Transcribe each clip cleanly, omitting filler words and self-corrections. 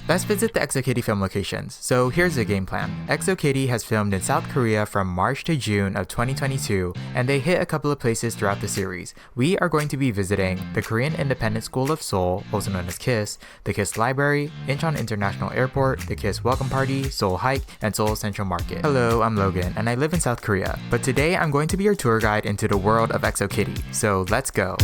Let's visit the EXO-Kitty film locations. So here's the game plan. EXO-Kitty has filmed in South Korea from March to June of 2022, and they hit a couple of places throughout the series. We are going to be visiting the Korean Independent School of Seoul, also known as KISS, the KISS Library, Incheon International Airport, the KISS Welcome Party, Seoul Hike, and Seoul Central Market. Hello, I'm Logan, and I live in South Korea. But today I'm going to be your tour guide into the world of EXO-Kitty. So let's go.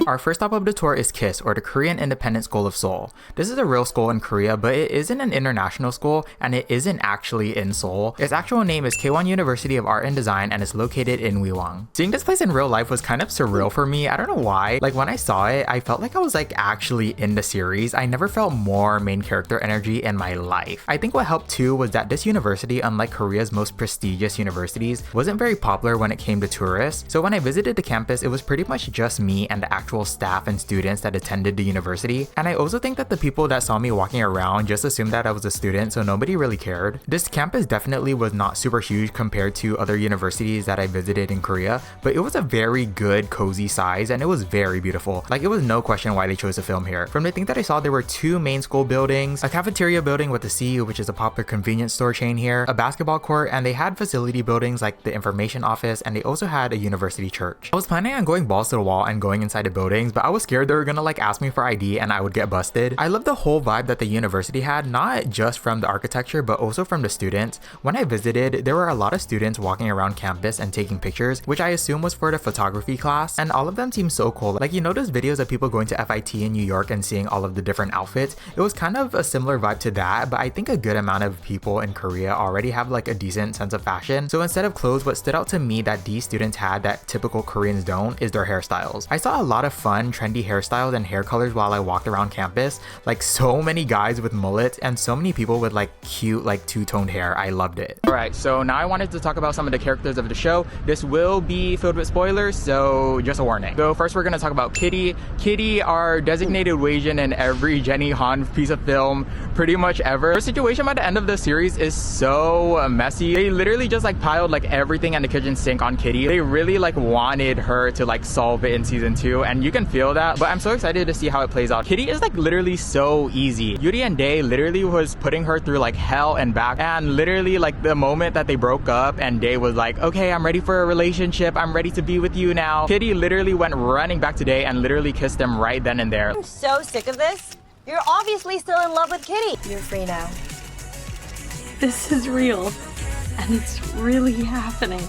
Our first stop of the tour is KISS, or the Korean Independent School of Seoul. This is a real school in Korea, but it isn't an international school, and it isn't actually in Seoul. Its actual name is Kaywon University of Art and Design, and it's located in Wiwang. Seeing this place in real life was kind of surreal for me. I don't know why. Like, when I saw it, I felt like I was actually in the series. I never felt more main character energy in my life. I think what helped too was that this university, unlike Korea's most prestigious universities, wasn't very popular when it came to tourists. So when I visited the campus, it was pretty much just me and the actual staff and students that attended the university. And I also think that the people that saw me walking around just assumed that I was a student, so nobody really cared. This campus definitely was not super huge compared to other universities that I visited in Korea, but it was a very good cozy size, and it was very beautiful. Like, it was no question why they chose to film here. From the thing that I saw, there were two main school buildings, a cafeteria building with the CU, which is a popular convenience store chain here, a basketball court, and they had facility buildings like the information office, and they also had a university church. I was planning on going balls to the wall and going inside the buildings, but I was scared they were gonna ask me for ID and I would get busted. I love the whole vibe that the university had, not just from the architecture but also from the students. When I visited, there were a lot of students walking around campus and taking pictures, which I assume was for the photography class, and all of them seemed so cool. Like, you know those videos of people going to FIT in New York and seeing all of the different outfits? It was kind of a similar vibe to that, but I think a good amount of people in Korea already have a decent sense of fashion. So instead of clothes, what stood out to me that these students had that typical Koreans don't is their hairstyles. I saw a lot of fun, trendy hairstyles and hair colors while I walked around campus. So many guys with mullets and so many people with cute two-toned hair. I loved it. Alright, so now I wanted to talk about some of the characters of the show. This will be filled with spoilers, so just a warning. So first we're gonna talk about Kitty. Kitty, our designated Asian in every Jenny Han piece of film pretty much ever. Her situation by the end of the series is so messy. They literally just piled everything in the kitchen sink on Kitty. They really wanted her to solve it in season 2, and you can feel that, but I'm so excited to see how it plays out. Kitty is literally so easy. Yuri and Dae literally was putting her through hell and back, and literally the moment that they broke up and Dae was okay, I'm ready for a relationship, I'm ready to be with you now, Kitty literally went running back to Dae and literally kissed him right then and there. I'm so sick of this. You're obviously still in love with Kitty. You're free now. This is real, and it's really happening.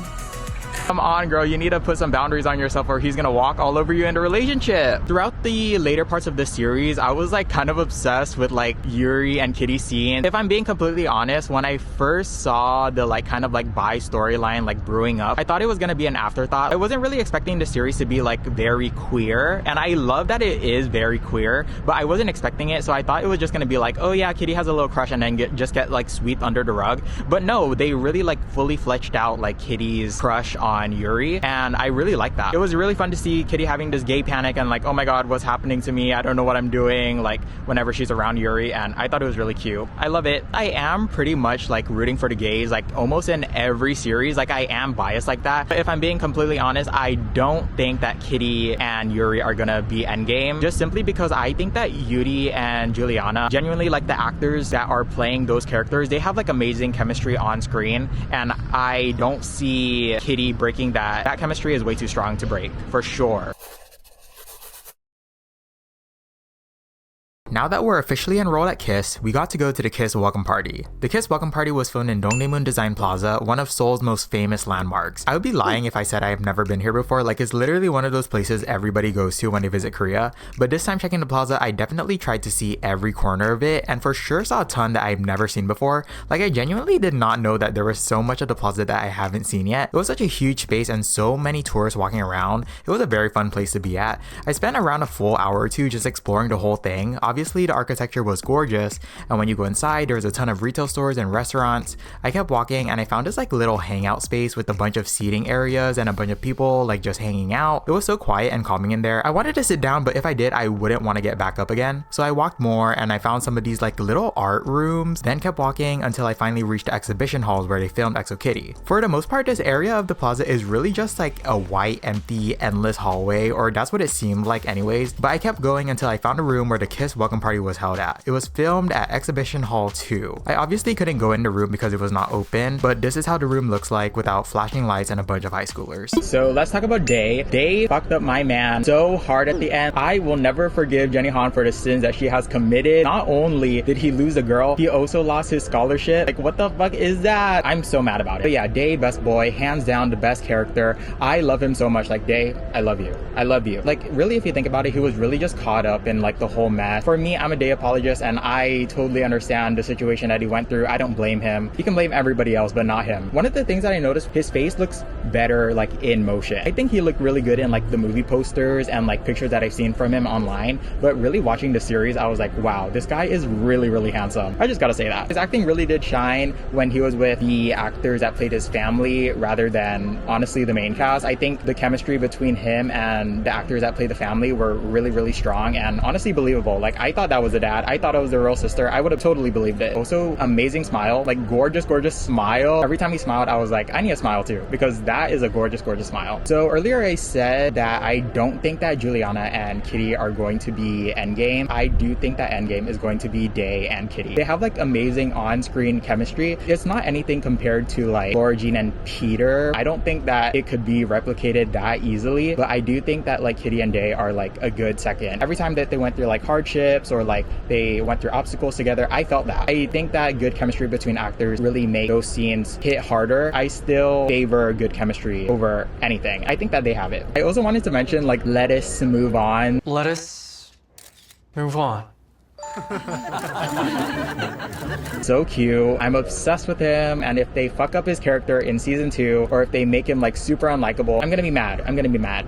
Come on, girl, you need to put some boundaries on yourself or he's gonna walk all over you in the relationship. Throughout the later parts of the series, I was kind of obsessed with Yuri and Kitty scene. If I'm being completely honest, when I first saw the kind of bi storyline brewing up, I thought it was gonna be an afterthought. I wasn't really expecting the series to be very queer, and I love that it is very queer, but I wasn't expecting it, so I thought it was just gonna be oh yeah, Kitty has a little crush and then just get swept under the rug. But no, they really fully fleshed out Kitty's crush on Yuri, and I really like that. It was really fun to see Kitty having this gay panic and oh my god, what's happening to me? I don't know what I'm doing, whenever she's around Yuri, and I thought it was really cute. I love it. I am pretty much rooting for the gays almost in every series. I am biased like that. But if I'm being completely honest, I don't think that Kitty and Yuri are gonna be endgame, just simply because I think that Yuri and Juliana, genuinely the actors that are playing those characters, they have amazing chemistry on screen, and I don't see Kitty breaking that. That chemistry is way too strong to break, for sure. Now that we're officially enrolled at KISS, we got to go to the KISS Welcome Party. The KISS Welcome Party was filmed in dongdaemun Design Plaza, one of Seoul's most famous landmarks. I would be lying if I said I have never been here before. It's literally one of those places everybody goes to when they visit Korea. But this time checking the plaza, I definitely tried to see every corner of it, and for sure saw a ton that I've never seen before. I genuinely did not know that there was so much of the plaza that I haven't seen yet. It was such a huge space and so many tourists walking around. It was a very fun place to be at. I spent around a full hour or two just exploring the whole thing. Obviously obviously the architecture was gorgeous, and when you go inside there's a ton of retail stores and restaurants. I kept walking and I found this like little hangout space with a bunch of seating areas and a bunch of people like just hanging out. It was so quiet and calming in there. I wanted to sit down, but if I did I wouldn't want to get back up again. So I walked more and I found some of these like little art rooms, then kept walking until I finally reached the exhibition halls where they filmed Exo Kitty. For the most part, this area of the plaza is really just like a white, empty, endless hallway, or that's what it seemed like anyways, but I kept going until I found a room where the Kiss welcome party was held at. It was filmed at Exhibition Hall 2. I obviously couldn't go in the room because it was not open, but this is how the room looks like without flashing lights and a bunch of high schoolers. So let's talk about Day. Day fucked up my man so hard at the end. I will never forgive Jenny Han for the sins that she has committed. Not only did he lose a girl, he also lost his scholarship. Like, what the fuck is that? I'm so mad about it. But yeah, Day, best boy, hands down the best character. I love him so much. Like, Day, I love you. I love you. Like, really, if you think about it, he was really just caught up in like the whole mess. For me, I'm a Day apologist and I totally understand the situation that he went through. I don't blame him. He can blame everybody else, but not him. One of the things that I noticed, his face looks better like in motion. I think he looked really good in like the movie posters and like pictures that I've seen from him online, but really watching the series, I was like, wow, this guy is really, really handsome. I just gotta say that. His acting really did shine when he was with the actors that played his family rather than honestly the main cast. I think the chemistry between him and the actors that played the family were really, really strong and honestly believable. Like, I thought that was the dad. I thought it was the real sister. I would have totally believed it. Also, amazing smile, like gorgeous, gorgeous smile. Every time he smiled, I was like, I need a smile too, because that is a gorgeous, gorgeous smile. So earlier I said that I don't think that Juliana and Kitty are going to be Endgame. I do think that Endgame is going to be Day and Kitty. They have like amazing on-screen chemistry. It's not anything compared to like Laura Jean and Peter. I don't think that it could be replicated that easily, but I do think that like Kitty and Day are like a good second. Every time that they went through like hardships or like they went through obstacles together, I felt that. I think that good chemistry between actors really make those scenes hit harder. I still favor good chemistry over anything. I think that they have it. I also wanted to mention like let us move on. Let us move on. So cute. I'm obsessed with him, and if they fuck up his character in season 2 or if they make him like super unlikable, I'm gonna be mad. I'm gonna be mad.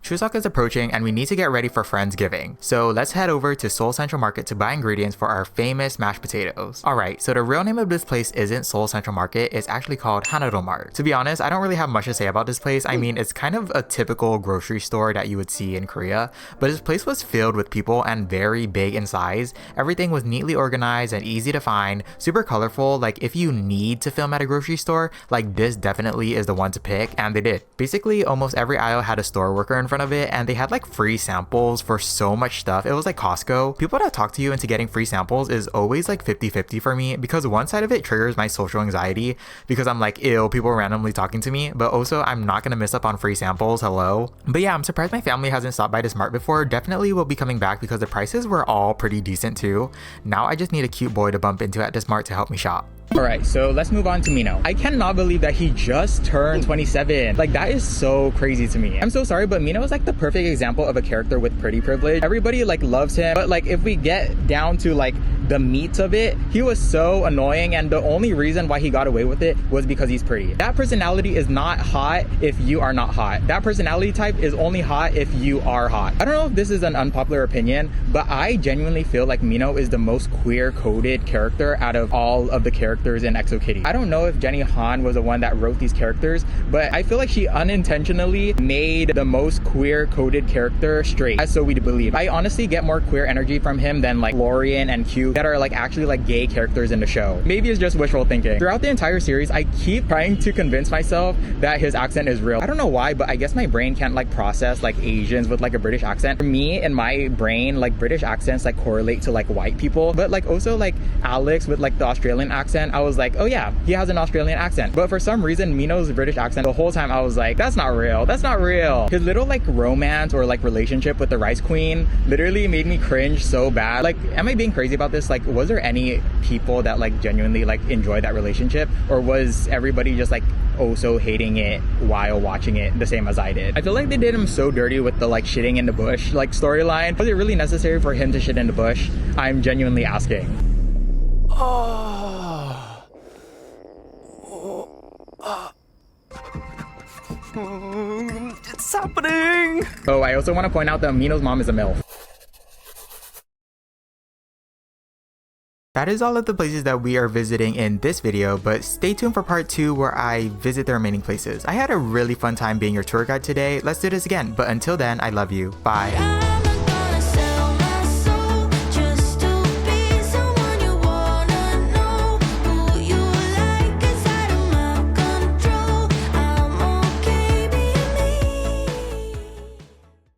Chuseok is approaching and we need to get ready for Friendsgiving. So let's head over to Seoul Central Market to buy ingredients for our famous mashed potatoes. Alright, so the real name of this place isn't Seoul Central Market, it's actually called Hanaro Mart. To be honest, I don't really have much to say about this place. I mean, it's kind of a typical grocery store that you would see in Korea, but this place was filled with people and very big in size. Everything was neatly organized and easy to find, super colorful. Like, if you need to film at a grocery store, like this definitely is the one to pick, and they did. Basically, almost every aisle had a store worker in front of it, and they had like free samples for so much stuff. It was like Costco. People that talk to you into getting free samples is always like 50-50 for me, because one side of it triggers my social anxiety because I'm like, ew, people randomly talking to me, but also I'm not gonna miss up on free samples, hello. But yeah, I'm surprised my family hasn't stopped by this mart before. Definitely will be coming back because the prices were all pretty decent too. Now I just need a cute boy to bump into at this mart to help me shop. Alright, so let's move on to Minho. I cannot believe that he just turned 27. Like, that is so crazy to me. I'm so sorry, but Minho is like the perfect example of a character with pretty privilege. Everybody like loves him, but like if we get down to like the meat of it, he was so annoying, and the only reason why he got away with it was because he's pretty. That personality is not hot if you are not hot. That personality type is only hot if you are hot. I don't know if this is an unpopular opinion, but I genuinely feel like Minho is the most queer-coded character out of all of the characters in Exo Kitty. I don't know if Jenny Han was the one that wrote these characters, but I feel like she unintentionally made the most queer-coded character straight, as so we believe. I honestly get more queer energy from him than like Lorian and Q that are like actually like gay characters in the show. Maybe it's just wishful thinking. Throughout the entire series, I keep trying to convince myself that his accent is real. I don't know why, but I guess my brain can't like process like Asians with like a British accent. For me, in my brain, like British accents like correlate to like white people, but like also like Alex with like the Australian accent, I was like, oh yeah, he has an Australian accent. But for some reason, Minho's British accent, the whole time I was like, that's not real. That's not real. His little like romance or like relationship with the Rice Queen literally made me cringe so bad. Like, am I being crazy about this? Like, was there any people that like genuinely like enjoyed that relationship, or was everybody just like also hating it while watching it the same as I did? I feel like they did him so dirty with the like shitting in the bush like storyline. Was it really necessary for him to shit in the bush? I'm genuinely asking. It's happening! Oh, I also want to point out that Mino's mom is a MILF. That is all of the places that we are visiting in this video, but stay tuned for part 2 where I visit the remaining places. I had a really fun time being your tour guide today. Let's do this again, but until then, I love you. Bye.